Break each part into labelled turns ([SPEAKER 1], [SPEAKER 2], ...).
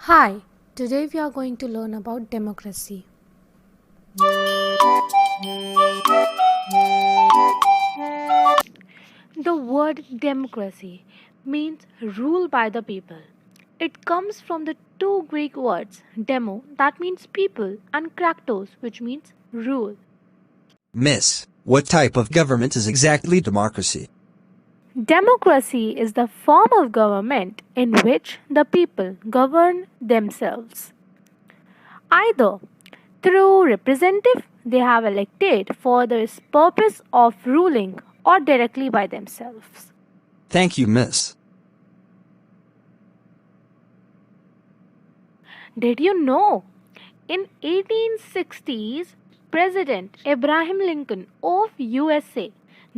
[SPEAKER 1] Hi, today we are going to learn about democracy. The word democracy means rule by the people. It comes from the two Greek words demo, that means people, and kratos, which means rule.
[SPEAKER 2] Miss, what type of government is exactly democracy?
[SPEAKER 1] Democracy is the form of government in which the people govern themselves. Either through representative they have elected for the purpose of ruling or directly by themselves.
[SPEAKER 2] Thank you, Miss.
[SPEAKER 1] Did you know? In 1860s, President Abraham Lincoln of USA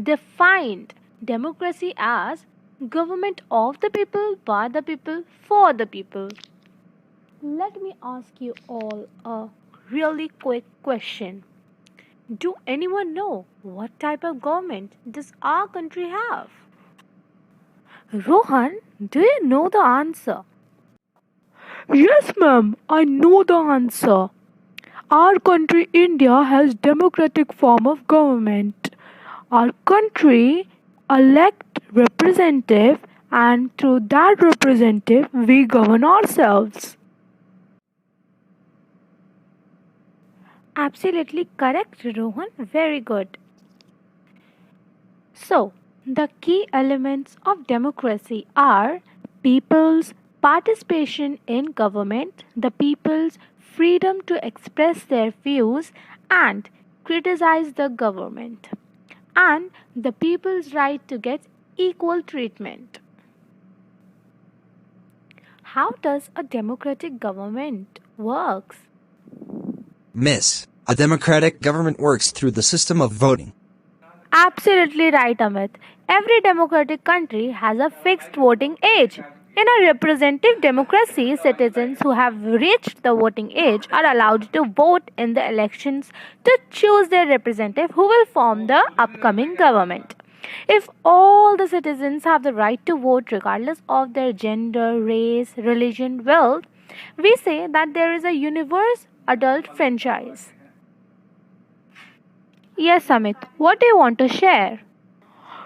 [SPEAKER 1] defined democracy as government of the people, by the people, for the people. Let me ask you all a really quick question. Do anyone know what type of government does our country have? Rohan, do you know the answer? Yes, ma'am, I know the answer. Our country, India, has democratic form of government. Our country elect representative and through that representative we govern ourselves. Absolutely correct, Rohan. Very good. So, the key elements of democracy are people's participation in government, the people's freedom to express their views and criticize the government, and the people's right to get equal treatment. How does a democratic government works?
[SPEAKER 2] Miss, a democratic government works through the system of voting.
[SPEAKER 1] Absolutely right, Amit. Every democratic country has a fixed voting age. In a representative democracy, citizens who have reached the voting age are allowed to vote in the elections to choose their representative who will form the upcoming government. If all the citizens have the right to vote regardless of their gender, race, religion, wealth, we say that there is a universe adult franchise. Yes, Amit, what do you want to share?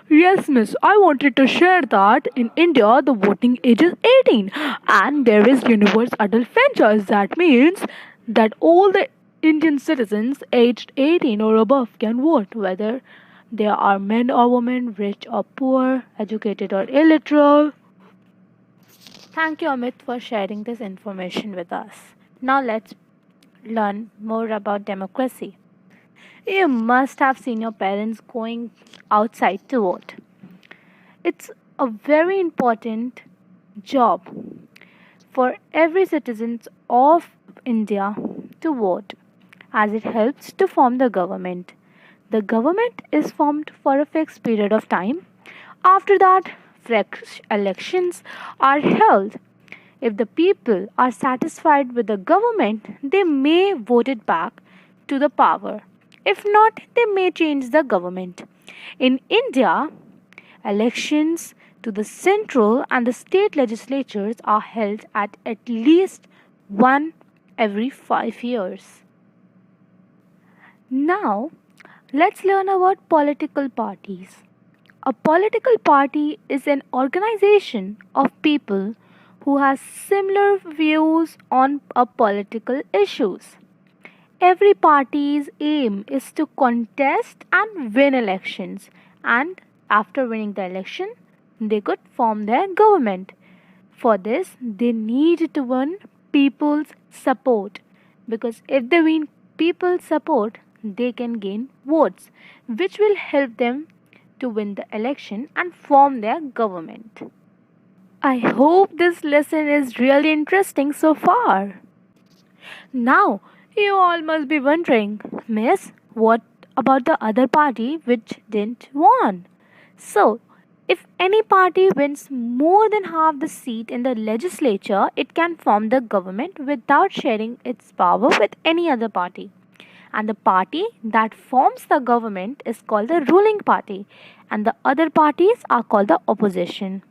[SPEAKER 1] Yes, miss. I wanted to share that in India the voting age is 18 and there is universal adult franchise. That means that all the Indian citizens aged 18 or above can vote whether they are men or women, rich or poor, educated or illiterate. Thank you, Amit, for sharing this information with us. Now let's learn more about democracy. You must have seen your parents going outside to vote. It's a very important job for every citizen of India to vote as it helps to form the government. The government is formed for a fixed period of time. After that, fresh elections are held. If the people are satisfied with the government, they may vote it back to the power. If not, they may change the government. In India, elections to the central and the state legislatures are held at least one every 5 years. Now, let's learn about political parties. A political party is an organization of people who has similar views on a political issues. Every party's aim is to contest and win elections, and after winning the election, they could form their government. For this, they need to win people's support because if they win people's support, they can gain votes, which will help them to win the election and form their government. I hope this lesson is really interesting so far. Now, you all must be wondering, Miss, what about the other party which didn't won? So, if any party wins more than half the seat in the legislature, it can form the government without sharing its power with any other party. And the party that forms the government is called the ruling party, and the other parties are called the opposition.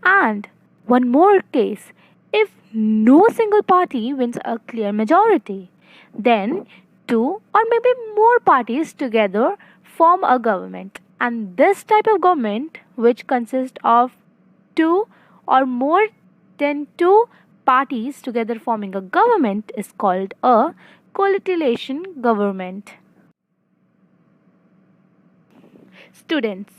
[SPEAKER 1] And one more case, if no single party wins a clear majority. Then two or maybe more parties together form a government. And this type of government, which consists of two or more than two parties together forming a government, is called a coalition government. Students,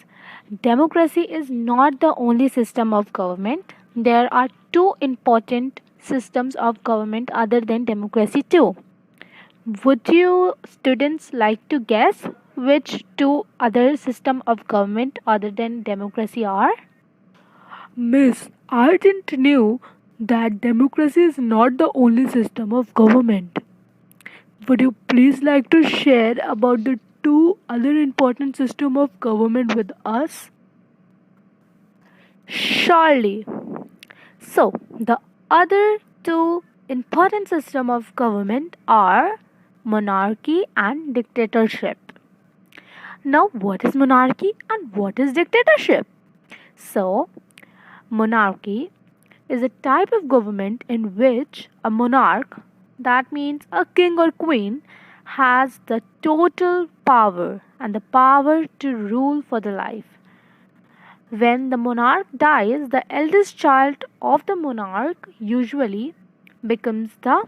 [SPEAKER 1] democracy is not the only system of government. There are two important systems of government other than democracy too. Would you students like to guess which two other system of government other than democracy are? Miss, I didn't know that democracy is not the only system of government. Would you please like to share about the two other important system of government with us? Surely. So, the other two important system of government are monarchy and dictatorship. Now, what is monarchy and what is dictatorship? So, monarchy is a type of government in which a monarch, that means a king or queen, has the total power and the power to rule for the life. When the monarch dies, the eldest child of the monarch usually becomes the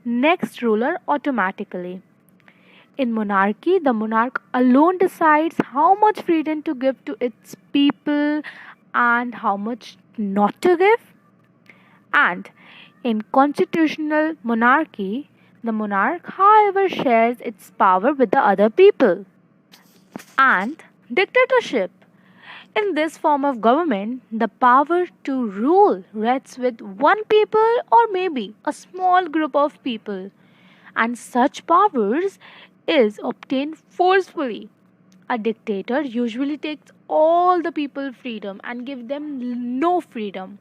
[SPEAKER 1] next ruler automatically. In monarchy, the monarch alone decides how much freedom to give to its people and how much not to give. And in constitutional monarchy, the monarch, however, shares its power with the other people. And dictatorship. In this form of government, the power to rule rests with one people or maybe a small group of people, and such powers is obtained forcefully. A dictator usually takes all the people freedom and give them no freedom.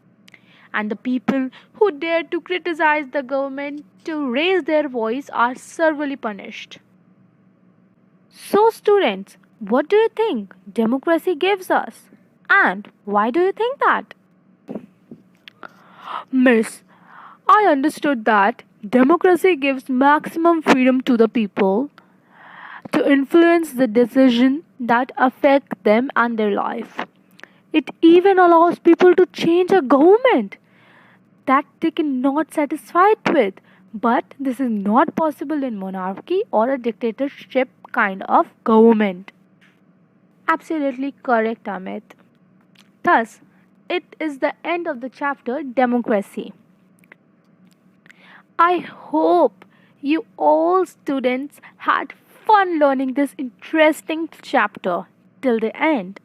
[SPEAKER 1] And the people who dare to criticize the government to raise their voice are severely punished. So, students, what do you think democracy gives us? And why do you think that? Miss, I understood that democracy gives maximum freedom to the people to influence the decision that affect them and their life. It even allows people to change a government that they cannot satisfied with. But this is not possible in monarchy or a dictatorship kind of government. Absolutely correct, Amit. Thus, it is the end of the chapter Democracy. I hope you all students had fun learning this interesting chapter till the end.